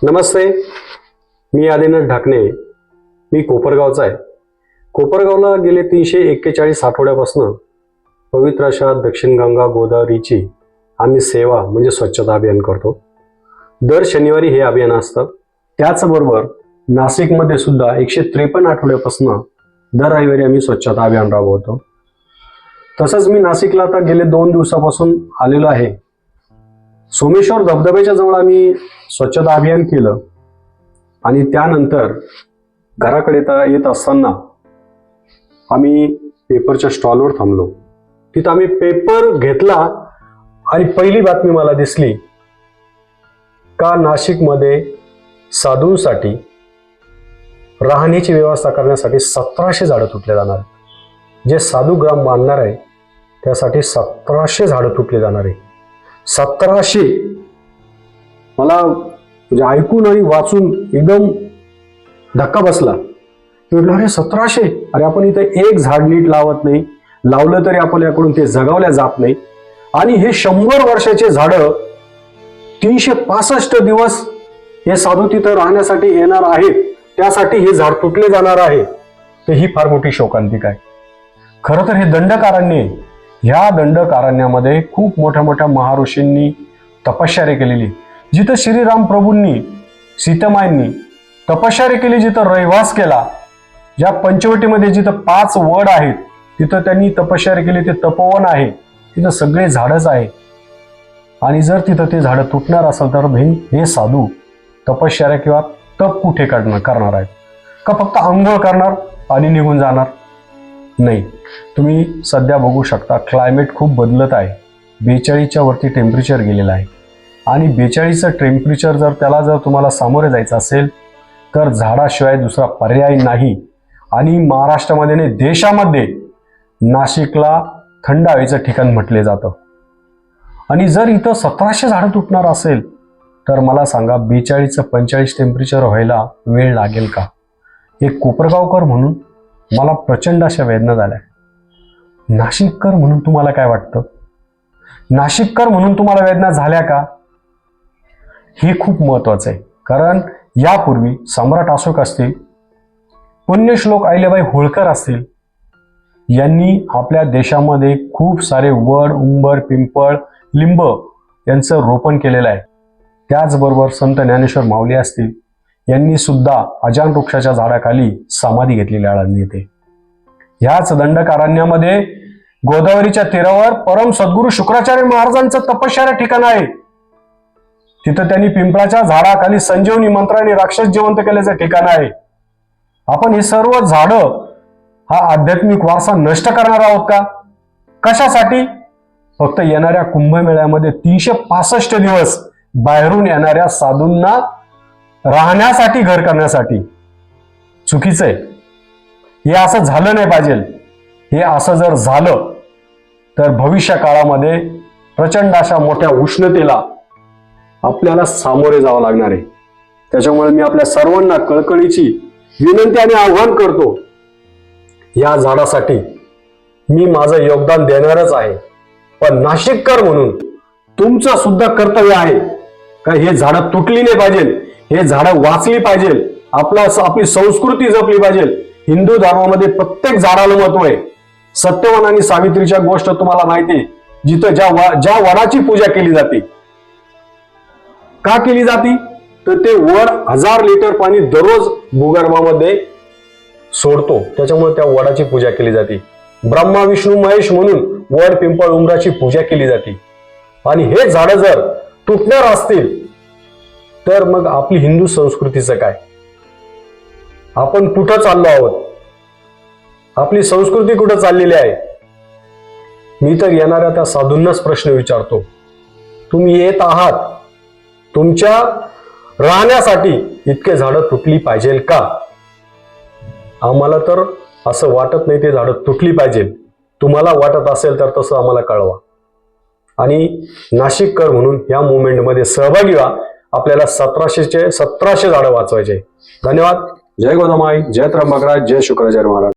नमस्ते, मी आदिनाथ ढाकणे. मी कोपरगावचा आहे. कोपरगावला गेले 341 आठवड्यापासून पवित्र अशा दक्षिण गंगा गोदावरीची आम्ही सेवा म्हणजे स्वच्छता अभियान करतो. दर शनिवारी हे अभियान असतं. त्याचबरोबर नाशिकमध्ये सुद्धा 153 आठवड्यापासून दर रविवारी आम्ही स्वच्छता अभियान राबवतो. तसंच मी नाशिकला आता गेले 2 दिवसापासून आलेलो आहे. सोमेश्वर धबधब्याच्या जवळ आम्ही स्वच्छता अभियान केलं आणि त्यानंतर घराकडे येत असताना आम्ही पेपरच्या स्टॉलवर थांबलो. तिथं आम्ही पेपर घेतला आणि पहिली बातमी मला दिसली का नाशिकमध्ये साधूंसाठी राहण्याची व्यवस्था करण्यासाठी 1700 झाडं तुटले जाणार आहेत. जे साधू ग्राम बांधणार आहे त्यासाठी 1700 झाडं तुटले जाणार आहे. 1700 मला म्हणजे ऐकून आणि वाचून एकदम धक्का बसला. म्हटलं अरे 1700, अरे आपण इथे एक झाड नीट लावत नाही, लावलं तरी आपल्याकडून ते जगावल्या जात नाही. आणि हे 100 वर्षाचे झाडं 365 दिवस हे साधू तिथं राहण्यासाठी येणार आहेत, त्यासाठी हे झाड तुटले जाणार आहे. तर ही फार मोठी शोकांतिका आहे. खरं तर हे दंडकारण्य आहे. ह्या दंडकारण्यामध्ये खूप मोठ्या मोठ्या महाऋषींनी तपश्चर्या केलेली, जिथं श्रीराम प्रभूंनी सीतामाईंनी तपश्चर्या केली, जिथं रहिवास केला, ज्या पंचवटीमध्ये जिथं 5 वड आहेत तिथं त्यांनी तपश्चर्या केली, ते तपोवन आहे, तिथं सगळे झाडच आहे. आणि जर तिथं ते झाडं तुटणार असेल तर हे साधू तपश्चर्या किंवा तप कुठे करणार आहेत का? फक्त आंघोळ करणार आणि निघून जाणार? नाही. तुम्ही सध्या बघू शकता क्लायमेट खूप बदलत आहे. 42च्या वरती टेम्परेचर गेलेलं आहे आणि 42चं टेम्परेचर जर तुम्हाला सामोरे जायचं असेल तर झाडाशिवाय दुसरा पर्याय नाही. आणि महाराष्ट्रामध्ये नाही देशामध्ये नाशिकला थंड हवेचं ठिकाण म्हटले जातं. आणि जर इथं 1700 झाडं तुटणार असेल तर मला सांगा 42चं 45 टेम्परेचर व्हायला वेळ लागेल का? एक कोपरगावकर म्हणून मला प्रचंड अशा वेदना झाल्या. नाशिककर म्हणून तुम्हाला काय वाटतं? नाशिककर म्हणून तुम्हाला वेदना झाल्या का? हे खूप महत्वाचं आहे. कारण यापूर्वी सम्राट अशोक असतील, पुण्यश्लोक अहिल्याबाई होळकर असतील, यांनी आपल्या देशामध्ये खूप सारे वड, उंबर, पिंपळ, लिंब यांचं रोपण केलेलं आहे. त्याचबरोबर संत ज्ञानेश्वर माऊली असतील, यांनी सुद्धा अजान वृक्षाच्या झाडाखाली समाधी घेतलेली आढळून येते. ह्याच दंडकारण्यामध्ये गोदावरीच्या तीरावर परम सद्गुरू शुक्राचार्य महाराजांचं तपश्चर्या ठिकाण आहे. तिथं त्यांनी पिंपळाच्या झाडाखाली संजीवनी मंत्राने राक्षस जिवंत केल्याचं ठिकाण आहे. आपण हे सर्व झाडं हा आध्यात्मिक वारसा नष्ट करणार आहोत का? कशासाठी? फक्त येणाऱ्या कुंभमेळ्यामध्ये 365 दिवस बाहेरून येणाऱ्या साधूंना राहण्यासाठी, घर करण्यासाठी. चुकीचं आहे. हे असं झालं नाही पाहिजे. हे असं जर झालं तर भविष्य काळामध्ये प्रचंड अशा मोठ्या उष्णतेला आपल्याला सामोरे जावं लागणार आहे. त्याच्यामुळे मी आपल्या सर्वांना कळकळीची विनंती आणि आव्हान करतो, या झाडासाठी मी माझं योगदान देणारच आहे. पण नाशिककर म्हणून तुमचं सुद्धा कर्तव्य आहे का हे झाडं तुटली नाही पाहिजे, हे झाडं वाचली पाहिजे, आपली संस्कृती जपली पाहिजे. हिंदू धर्मामध्ये प्रत्येक झाडाला महत्व आहे. सत्यवान आणि सावित्रीच्या गोष्ट तुम्हाला माहिती आहे, जिथं ज्या वडाची पूजा केली जाते, का केली जाते? तर ते वड 1000 लिटर पाणी दररोज भूगर्भामध्ये सोडतो, त्याच्यामुळे त्या वडाची पूजा केली जाते. ब्रह्मा विष्णू महेश म्हणून वड, पिंपळ, उंबराची पूजा केली जाते. आणि हे झाडं जर तुटणार असतील तर मग आपली हिंदू संस्कृतीचं काय? आपण कुठं चाललो आहोत? आपली संस्कृती कुठं चाललेली आहे? मी तर येणाऱ्या त्या साधूंनाच प्रश्न विचारतो, तुम्ही येत आहात, तुमच्या राहण्यासाठी इतके झाडं तुटली पाहिजे का? आम्हाला तर असं वाटत नाही ते झाडं तुटली पाहिजे. तुम्हाला वाटत असेल तर तसं आम्हाला कळवा. आणि नाशिककर म्हणून या मुवमेंटमध्ये सहभागी व्हा. आपल्याला 1700 झाडं वाचवायचे. धन्यवाद. जय गोदामाई, जय त्र्यंबकराज, जय शुक्राचार्य महाराज.